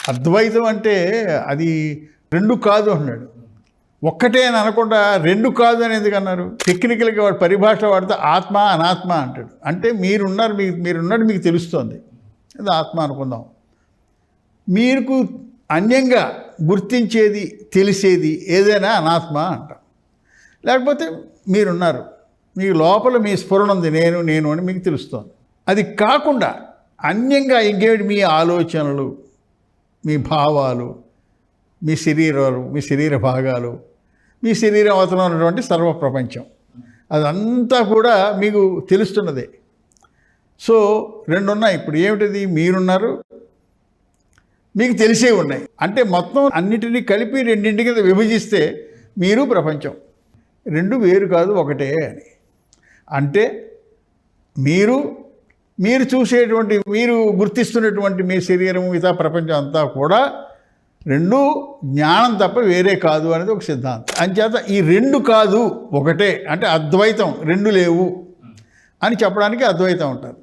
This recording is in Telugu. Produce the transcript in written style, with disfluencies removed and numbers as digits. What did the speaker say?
అద్వైతం అంటే అది రెండు కాదు అన్నాడు. ఒక్కటే అని అనకుండా రెండు కాదు అని ఎందుకు అన్నారు? టెక్నికల్గా వాడు పరిభాష వాడితే ఆత్మ అనాత్మ అంటాడు. అంటే మీరున్నట్టు మీకు తెలుస్తోంది, అది ఆత్మ అనుకుందాం. మీకు అన్యంగా గుర్తించేది తెలిసేది ఏదైనా అనాత్మ అంటాం. లేకపోతే మీరున్నారు, మీ లోపల మీ స్ఫురణ ఉంది, నేను అని మీకు తెలుస్తోంది. అది కాకుండా అన్యంగా ఇంకేమిటి? మీ ఆలోచనలు, మీ భావాలు, మీ శరీరాలు, మీ శరీర భాగాలు, మీ శరీరం అవతల ఉన్నటువంటి సర్వ ప్రపంచం, అదంతా కూడా మీకు తెలుస్తున్నదే. సో రెండు ఉన్నాయి. ఇప్పుడు ఏమిటిది? మీరున్నారు, మీకు తెలిసే ఉన్నాయి. అంటే మొత్తం అన్నిటినీ కలిపి రెండింటి కింద విభజిస్తే మీరు ప్రపంచం. రెండు వేరు కాదు, ఒకటే అని. అంటే మీరు చూసేటువంటి, మీరు గుర్తిస్తున్నటువంటి మీ శరీరం, మిగతా ప్రపంచం అంతా కూడా రెండు జ్ఞానం తప్ప వేరే కాదు అనేది ఒక సిద్ధాంతం. అంచేత ఈ రెండు కాదు ఒకటే అంటే అద్వైతం, రెండు లేవు అని చెప్పడానికి అద్వైతం అంటారు.